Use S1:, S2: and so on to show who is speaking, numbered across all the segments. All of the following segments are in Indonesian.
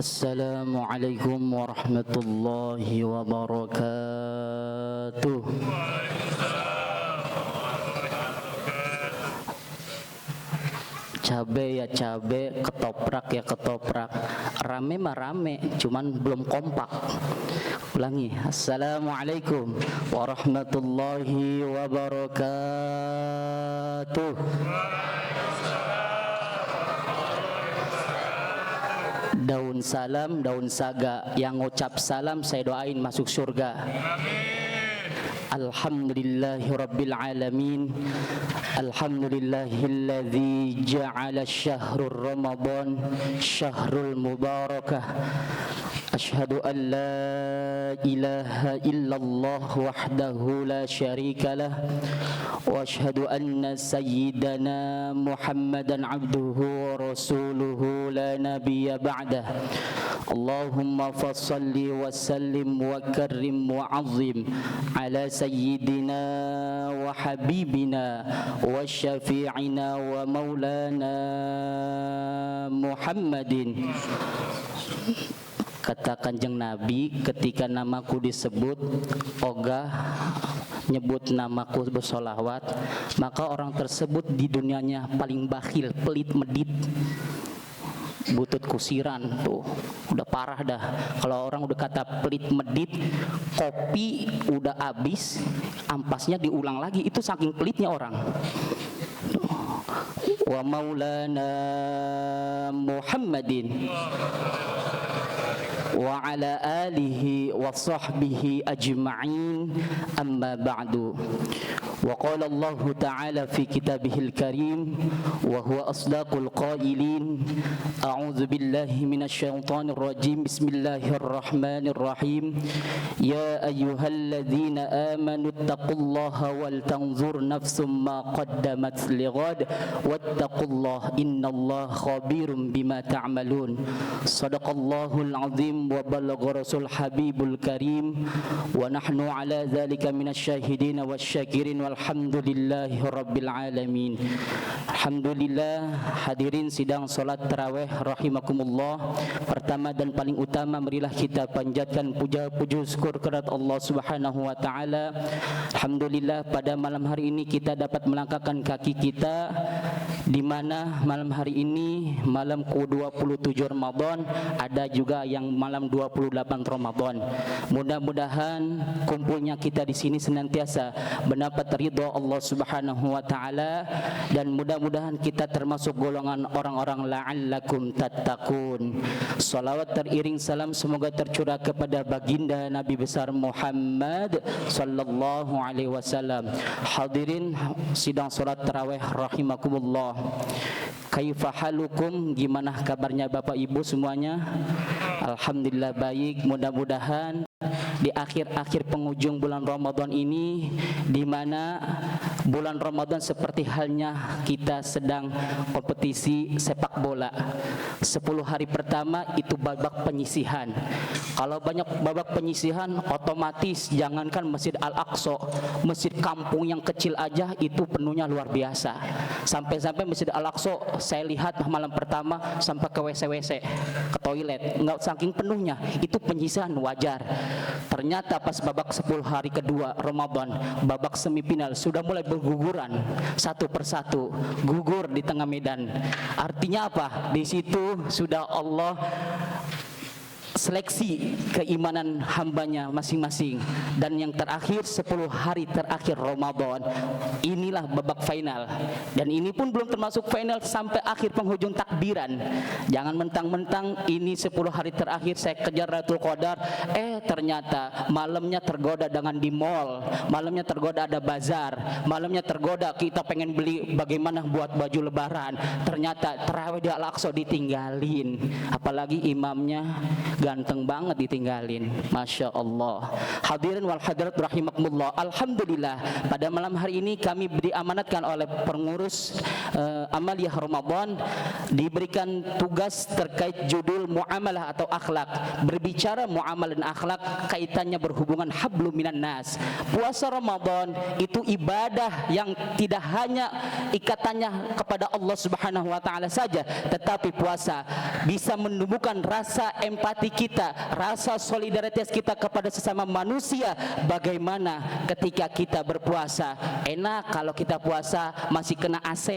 S1: Assalamualaikum warahmatullahi wabarakatuh. Cabe ya cabe, ketoprak ya ketoprak. Rame mah rame, cuman belum kompak. Ulangi. Assalamualaikum warahmatullahi wabarakatuh. Daun salam, daun saga. Yang ngucap salam saya doain masuk surga. Alhamdulillahi rabbil alamin. Alhamdulillahilladzi ja'ala syahrul ramadan syahrul mubarakah. Asyhadu an la ilaha illallah wahdahu la syarikalah wa asyhadu anna sayyidana Muhammadan abduhu wa rasuluhu la nabiyya ba'dah. Allahumma fassalli wa sallim wa karrim wa azim ala sayyidina wa habibina wa syafi'ina wa maulana Muhammadin. Kata Kanjeng Nabi, ketika namaku disebut, ogah nyebut namaku bersolawat, maka orang tersebut di dunianya paling bakhil, pelit, medit, butut kusiran. Tuh udah parah dah. Kalau orang udah kata pelit medit, kopi udah habis, ampasnya diulang lagi, itu saking pelitnya orang. Wa maulana Muhammadin wa ala alihi wa sahbihi ajma'in, amma ba'du. Wa qala Allah ta'ala fi kitabihil karim wa huwa asdaqul qailin, a'udzu billahi minasy syaithanir rajim, bismillahirrahmanirrahim, ya ayyuhalladzina amanu taqullaha wal tanzur nafsum ma qaddamat lighad wattaqullaha innallaha khabirum bima ta'malun. Sadaqallahul azim wa balagha rasul habibul karim wa nahnu ala dzalika minasyahidin wasyakirin walhamdulillahi rabbil alamin. Alhamdulillah, hadirin sidang salat tarawih rahimakumullah. Pertama dan paling utama, marilah kita panjatkan puja syukur kepada Allah Subhanahu wa taala. Alhamdulillah, pada malam hari ini kita dapat melangkahkan kaki kita, di mana malam hari ini malam ke-27 Ramadan, ada juga yang malam 28 Ramadan. Mudah-mudahan kumpulnya kita di sini senantiasa mendapat ridha Allah Subhanahu wa taala, dan mudah-mudahan kita termasuk golongan orang-orang la'allakum tattaqun. Salawat teriring salam semoga tercurah kepada baginda Nabi besar Muhammad sallallahu alaihi wasallam. Hadirin sidang salat tarawih rahimakumullah. Kaifa halukum, gimana kabarnya Bapak Ibu semuanya? Alhamdulillah baik. Mudah-mudahan di akhir-akhir penghujung bulan Ramadan ini, di mana bulan Ramadan seperti halnya kita sedang kompetisi sepak bola. 10 hari pertama itu babak penyisihan. Kalau banyak babak penyisihan, otomatis jangankan Masjid Al-Aqsa, masjid kampung yang kecil aja itu penuhnya luar biasa. Sampai-sampai Masjid Al-Aqsa saya lihat malam pertama sampai ke WC-WC, ke toilet, nggak saking penuhnya. Itu penyisihan wajar. Ternyata pas babak 10 hari kedua Ramadan, babak semifinal sudah mulai berguguran satu persatu, gugur di tengah medan. Artinya apa? Di situ sudah Allah seleksi keimanan hambanya masing-masing. Dan yang terakhir 10 hari terakhir Ramadan, inilah babak final. Dan ini pun belum termasuk final sampai akhir penghujung takbiran. Jangan mentang-mentang ini 10 hari terakhir saya kejar Lailatul Qadar, ternyata malamnya tergoda dengan di mall, malamnya tergoda ada bazar, malamnya tergoda kita pengen beli bagaimana buat baju lebaran, ternyata tarawih di Al-Aqsa ditinggalin, apalagi imamnya ganteng banget ditinggalin. Masya Allah. Hadirin wal hadirat rahimakumullah. Alhamdulillah pada malam hari ini kami diamanatkan oleh pengurus Amaliyah Ramadan, diberikan tugas terkait judul muamalah atau akhlak. Berbicara muamalah dan akhlak kaitannya berhubungan hablum minan nas. Puasa Ramadan itu ibadah yang tidak hanya ikatannya kepada Allah Subhanahu wa taala saja, tetapi puasa bisa menumbuhkan rasa empati kita, rasa solidaritas kita kepada sesama manusia. Bagaimana ketika kita berpuasa? Enak kalau kita puasa masih kena AC,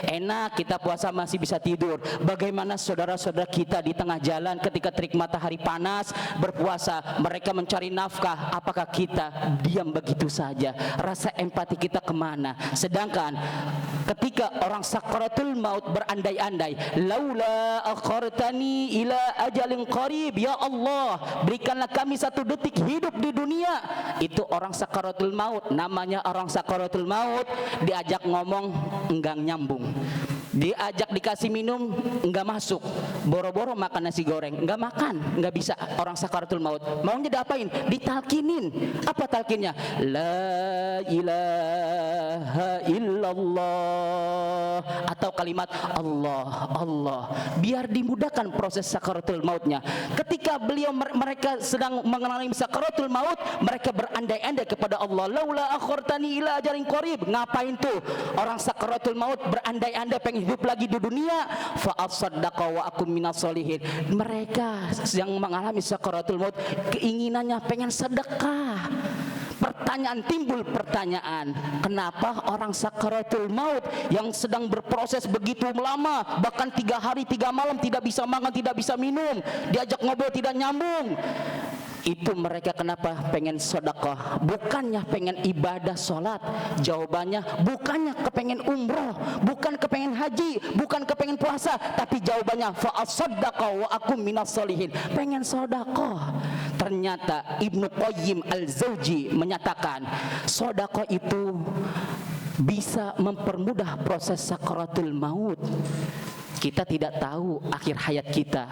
S1: enak kita puasa masih bisa tidur. Bagaimana saudara-saudara kita di tengah jalan ketika terik matahari panas berpuasa, mereka mencari nafkah, apakah kita diam begitu saja? Rasa empati kita kemana? Sedangkan ketika orang sakaratul maut berandai-andai, laula akhartani ila ajalin qarib, ya Allah berikanlah kami 1 detik hidup di dunia. Itu orang sakaratul maut. Namanya orang sakaratul maut, diajak ngomong enggak nyambung, diajak dikasih minum enggak masuk, boro-boro makan nasi goreng enggak makan, enggak bisa. Orang sakaratul maut maunya diapain? Ditalkinin. Apa talkinnya? La ilaha illallah, atau kalimat Allah Allah, biar dimudahkan proses sakaratul mautnya. Ketika mereka sedang mengalami sakaratul maut, mereka berandai-andai kepada Allah, laula akhartani ila ajalin qarib. Ngapain tuh orang sakaratul maut berandai-andai pengen hidup lagi di dunia? Fa asaddaqa wa akum minas solihin. Mereka yang mengalami sakaratul maut keinginannya pengen sedekah. Pertanyaan timbul, pertanyaan, kenapa orang sakaratul maut yang sedang berproses begitu lama, bahkan 3 hari 3 malam tidak bisa makan, tidak bisa minum, diajak ngobrol tidak nyambung, itu mereka kenapa pengen sedekah? Bukannya pengen ibadah sholat. Jawabannya bukannya kepengen umroh, bukan kepengen haji, bukan kepengen puasa, tapi jawabannya fa asaddaqa wa akum minas solihin, pengen sedekah. Ternyata Ibnu Qayyim Al-Jauzi menyatakan sedekah itu bisa mempermudah proses sakaratul maut. Kita tidak tahu akhir hayat kita.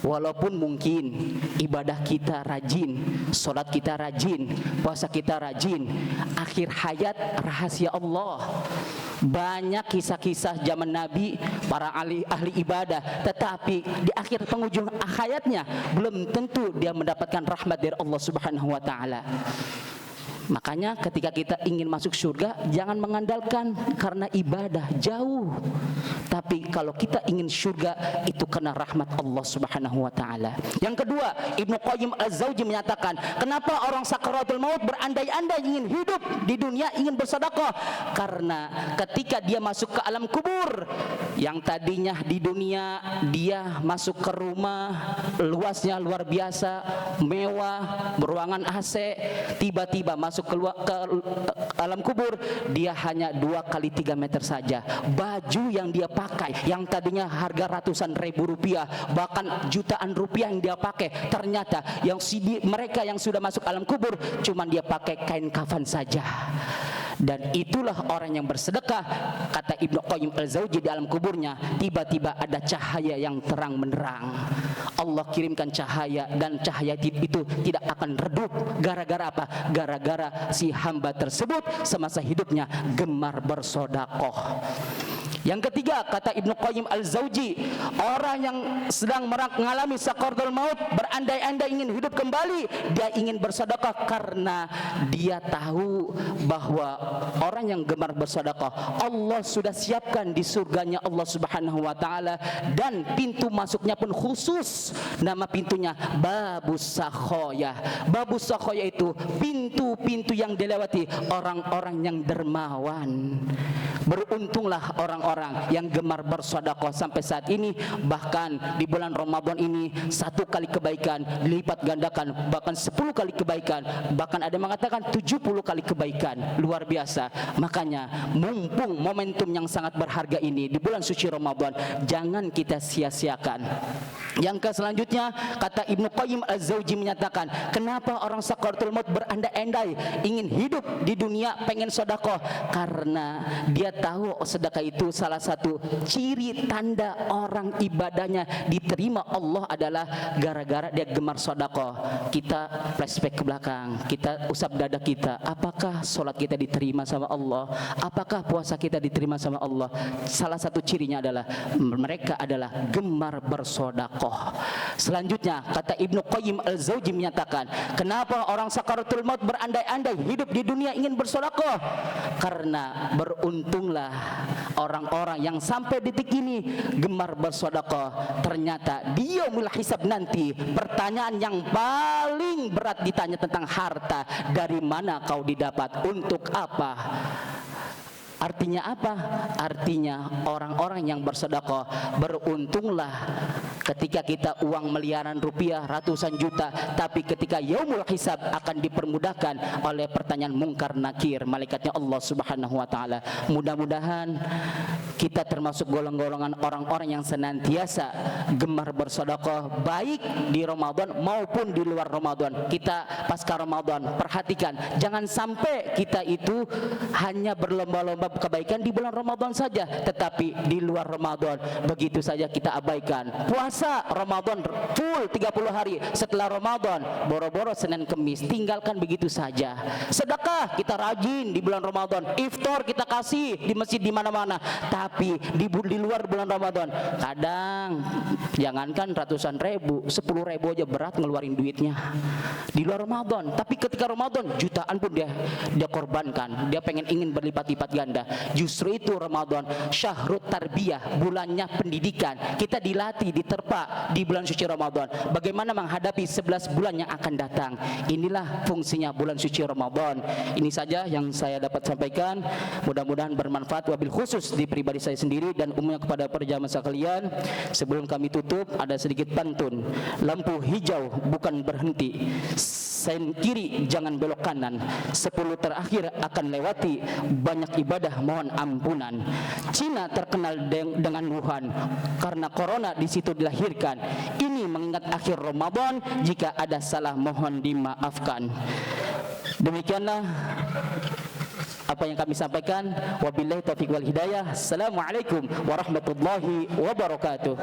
S1: Walaupun mungkin ibadah kita rajin, sholat kita rajin, puasa kita rajin, akhir hayat rahasia Allah. Banyak kisah-kisah zaman Nabi, para ahli ibadah, tetapi di akhir penghujung hayatnya belum tentu dia mendapatkan rahmat dari Allah Subhanahu wa taala. Makanya ketika kita ingin masuk surga, jangan mengandalkan karena ibadah jauh. Tapi kalau kita ingin surga, itu karena rahmat Allah Subhanahu wa taala. Yang kedua, Ibnu Qayyim Az-Jauzi menyatakan, kenapa orang sakaratul maut berandai-andai ingin hidup di dunia, ingin bersedekah? Karena ketika dia masuk ke alam kubur, yang tadinya di dunia dia masuk ke rumah luasnya luar biasa, mewah, beruangan AC, tiba-tiba masuk ke alam kubur, dia hanya 2 kali 3 meter saja. Baju yang dia pakai yang tadinya harga ratusan ribu rupiah, bahkan jutaan rupiah yang dia pakai, ternyata mereka yang sudah masuk alam kubur cuman dia pakai kain kafan saja. Dan itulah orang yang bersedekah, kata Ibnu Qayyim Al-Jauzi, di alam kuburnya tiba-tiba ada cahaya yang terang menerang. Allah kirimkan cahaya, dan cahaya itu tidak akan redup. Gara-gara apa? Gara-gara si hamba tersebut semasa hidupnya gemar bersedekah. Yang ketiga, kata Ibnu Qayyim Al-Jauzi, orang yang sedang mengalami sakaratul maut berandai-andai ingin hidup kembali, dia ingin bersedekah karena dia tahu bahwa orang yang gemar bersedekah Allah sudah siapkan di surganya Allah Subhanahu wa taala, dan pintu masuknya pun khusus, nama pintunya Babus Sakhoya. Babus Sakhoya itu pintu-pintu yang dilewati orang-orang yang dermawan. Beruntunglah orang-orang yang gemar bersedekah sampai saat ini. Bahkan di bulan Ramadan ini 1 kali kebaikan dilipat gandakan, bahkan 10 kali kebaikan, bahkan ada yang mengatakan 70 kali kebaikan. Luar biasa. Makanya mumpung momentum yang sangat berharga ini di bulan suci Ramadan, jangan kita sia-siakan. Yang selanjutnya, kata Ibnu Qayyim Az-Jauzi menyatakan, kenapa orang sakaratul maut berandai-andai ingin hidup di dunia pengen sedekah? Karena dia tahu sedekah itu salah satu ciri tanda orang ibadahnya diterima Allah adalah gara-gara dia gemar sedekah. Kita flashback ke belakang, kita usap dada kita, apakah sholat kita diterima sama Allah? Apakah puasa kita diterima sama Allah? Salah satu cirinya adalah mereka adalah gemar bersedekah. Selanjutnya kata Ibnu Qayyim Al-Jauzi menyatakan, kenapa orang sakaratul maut berandai-andai hidup di dunia ingin bersedekah? Karena beruntunglah orang-orang yang sampai detik ini gemar bersedekah. Ternyata di yaumul hisab nanti pertanyaan yang paling berat ditanya tentang harta. Dari mana kau didapat? Untuk apa? Artinya apa? Artinya orang-orang yang bersedekah beruntunglah ketika kita uang miliaran rupiah, ratusan juta, tapi ketika yaumul hisab akan dipermudahkan oleh pertanyaan mungkar nakir malaikatnya Allah Subhanahu wa taala. Mudah-mudahan kita termasuk golongan-golongan orang-orang yang senantiasa gemar bersedekah baik di Ramadan maupun di luar Ramadan. Kita pasca Ramadan perhatikan, jangan sampai kita itu hanya berlomba-lomba kebaikan di bulan Ramadan saja, tetapi di luar Ramadan begitu saja kita abaikan. Puasa Ramadan full 30 hari, setelah Ramadan boro-boro Senin Kemis tinggalkan begitu saja. Sedekah kita rajin di bulan Ramadan, iftar kita kasih di masjid di mana-mana, tapi di luar bulan Ramadan kadang jangankan ratusan ribu, 10 ribu aja berat ngeluarin duitnya di luar Ramadan, tapi ketika Ramadan jutaan pun dia korbankan, dia ingin berlipat-lipat ganda. Justru itu Ramadan syahrut tarbiyah, bulannya pendidikan. Kita dilatih, diterpa di bulan suci Ramadan bagaimana menghadapi 11 bulan yang akan datang. Inilah fungsinya bulan suci Ramadan. Ini saja yang saya dapat sampaikan, mudah-mudahan bermanfaat, wabil khusus di pribadi saya sendiri dan umumnya kepada para jamaah sekalian. Sebelum kami tutup ada sedikit pantun. Lampu hijau bukan berhenti, sen kiri jangan belok kanan, 10 terakhir akan lewati, banyak ibadah mohon ampunan. Cina terkenal dengan Wuhan karena corona di situ dilahirkan. Ini mengingat akhir Ramadan, jika ada salah mohon dimaafkan. Demikianlah apa yang kami sampaikan. Wabillahi taufiq wal hidayah. Assalamualaikum warahmatullahi wabarakatuh.